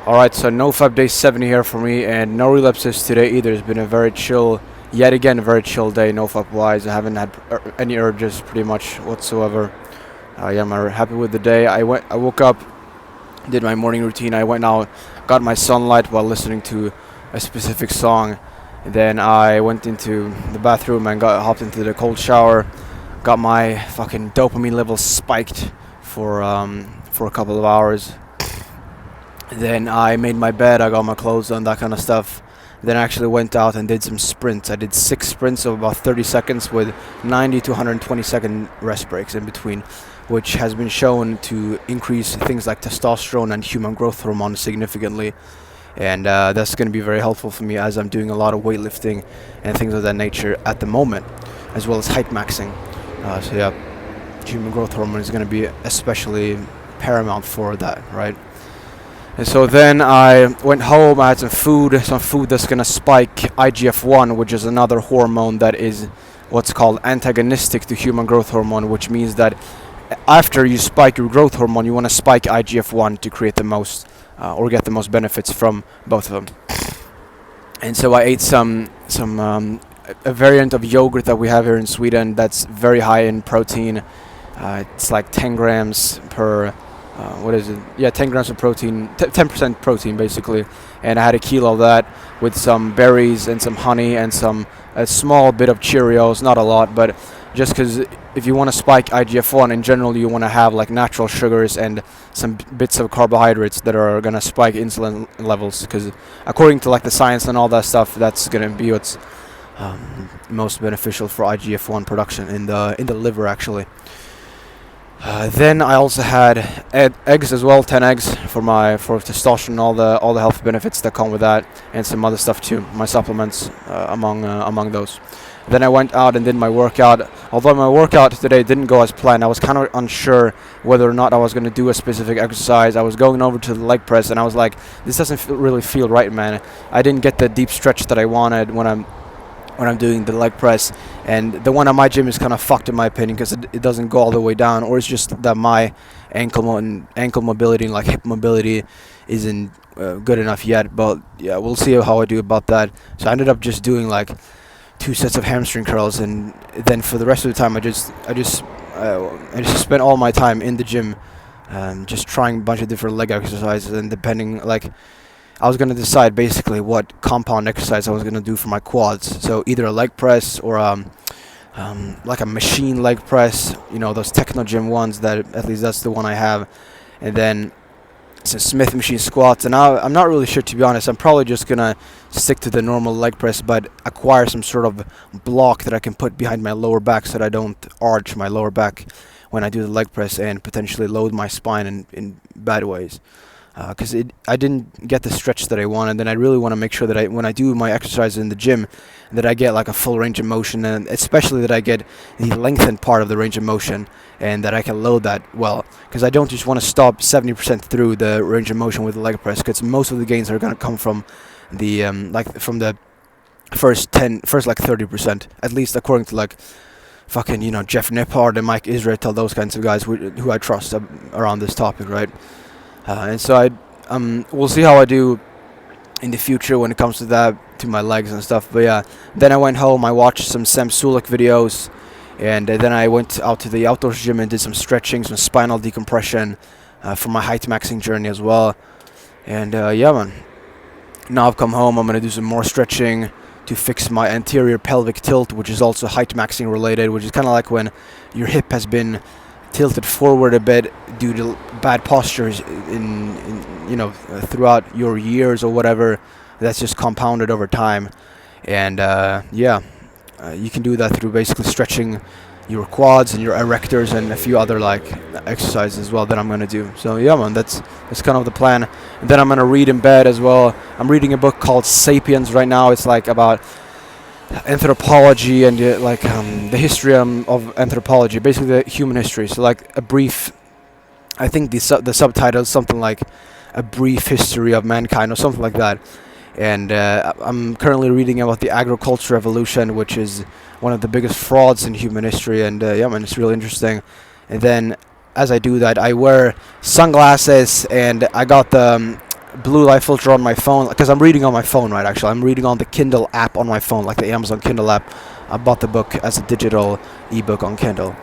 Alright, so NoFap day 70 here for me, and no relapses today either. It's been a very chill, yet again, a very chill day NoFap wise. I haven't had any urges pretty much whatsoever. Yeah, I'm happy with the day. I woke up, did my morning routine. I went out, got my sunlight while listening to a specific song. Then I went into the bathroom and hopped into the cold shower. Got my fucking dopamine levels spiked for a couple of hours. Then I made my bed, I got my clothes on, that kind of stuff. Then I actually went out and did some sprints. I did 6 sprints of about 30 seconds with 90 to 120 second rest breaks in between, which has been shown to increase things like testosterone and human growth hormone significantly. And that's going to be very helpful for me as I'm doing a lot of weightlifting and things of that nature at the moment, as well as height maxing. So yeah, human growth hormone is going to be especially paramount for that, right? And so then I went home, I had some food that's going to spike IGF-1, which is another hormone that is what's called antagonistic to human growth hormone, which means that after you spike your growth hormone, you want to spike IGF-1 to create the most, or get the most benefits from both of them. And so I ate a variant of yogurt that we have here in Sweden that's very high in protein. It's like 10 grams per... what is it? Yeah, 10 grams of protein, 10% protein basically. And I had a kilo of that with some berries and some honey and a small bit of Cheerios, not a lot, but just because if you want to spike IGF-1 in general, you want to have like natural sugars and some bits of carbohydrates that are going to spike insulin levels, because according to like the science and all that stuff, that's going to be what's most beneficial for IGF-1 production in the liver actually. Then I also had eggs as well, 10 eggs for testosterone, all the health benefits that come with that, and some other stuff too, my supplements among those. Then I went out and did my workout. Although my workout today didn't go as planned, I was kind of unsure whether or not I was going to do a specific exercise. I was going over to the leg press and I was like, this doesn't really feel right, man. I didn't get the deep stretch that I wanted when I'm doing the leg press, and the one at my gym is kind of fucked in my opinion because it doesn't go all the way down, or it's just that my ankle mobility and like hip mobility isn't good enough yet. But yeah, we'll see how I do about that. So I ended up just doing like 2 sets of hamstring curls, and then for the rest of the time I just spent all my time in the gym, just trying a bunch of different leg exercises, and depending, like, I was going to decide basically what compound exercise I was going to do for my quads. So either a leg press or like a machine leg press, those Techno Gym ones, that at least that's the one I have. And then some Smith machine squats. And I'm not really sure, to be honest. I'm probably just going to stick to the normal leg press, but acquire some sort of block that I can put behind my lower back so that I don't arch my lower back when I do the leg press and potentially load my spine in bad ways. Because I didn't get the stretch that I wanted, and I really want to make sure that when I do my exercises in the gym, that I get like a full range of motion, and especially that I get the lengthened part of the range of motion, and that I can load that well. Because I don't just want to stop 70% through the range of motion with the leg press, because most of the gains are going to come from the from the first like 30%, at least according to like fucking Jeff Nippard and Mike Israel, those kinds of guys who I trust around this topic, right? And so we'll see how I do in the future when it comes to that, to my legs and stuff. But yeah, then I went home, I watched some Sam Sulek videos, and then I went out to the outdoors gym and did some stretching, some spinal decompression for my height maxing journey as well. And yeah, man, now I've come home, I'm going to do some more stretching to fix my anterior pelvic tilt, which is also height maxing related, which is kind of like when your hip has been tilted forward a bit due to bad postures in throughout your years or whatever. That's just compounded over time. And you can do that through basically stretching your quads and your erectors and a few other like exercises as well that I'm going to do. So yeah, man, that's kind of the plan. And then I'm going to read in bed as well. I'm reading a book called Sapiens right now. It's like about anthropology and the history of anthropology, basically the human history. So like a brief, I think the subtitle is something like A Brief History of Mankind or something like that. And I'm currently reading about the agriculture revolution, which is one of the biggest frauds in human history. And yeah, man, it's really interesting. And then as I do that, I wear sunglasses, and I got the blue light filter on my phone, because I'm reading on my phone, right? Actually, I'm reading on the Kindle app on my phone, like the Amazon Kindle app. I bought the book as a digital ebook on Kindle,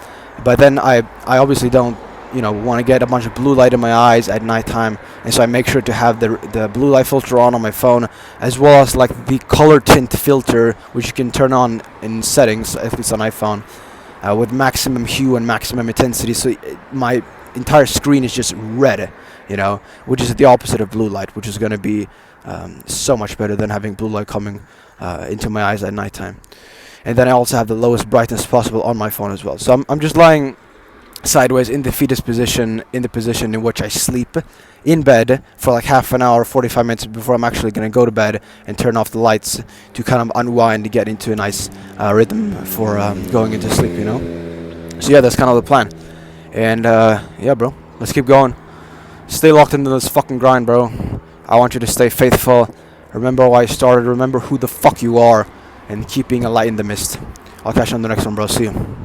but then I obviously don't, want to get a bunch of blue light in my eyes at nighttime, and so I make sure to have the blue light filter on my phone, as well as like the color tint filter, which you can turn on in settings, at least on iPhone, with maximum hue and maximum intensity. So my entire screen is just red, which is the opposite of blue light, which is going to be so much better than having blue light coming into my eyes at nighttime. And then I also have the lowest brightness possible on my phone as well. So I'm just lying sideways in the fetus position, in the position in which I sleep in bed for like half an hour, 45 minutes before I'm actually going to go to bed and turn off the lights to kind of unwind and get into a nice rhythm for going into sleep, So yeah, that's kind of the plan. And yeah, bro, let's keep going. Stay locked into this fucking grind, bro. I want you to stay faithful. Remember why I started. Remember who the fuck you are. And keep being a light in the mist. I'll catch you on the next one, bro. See you.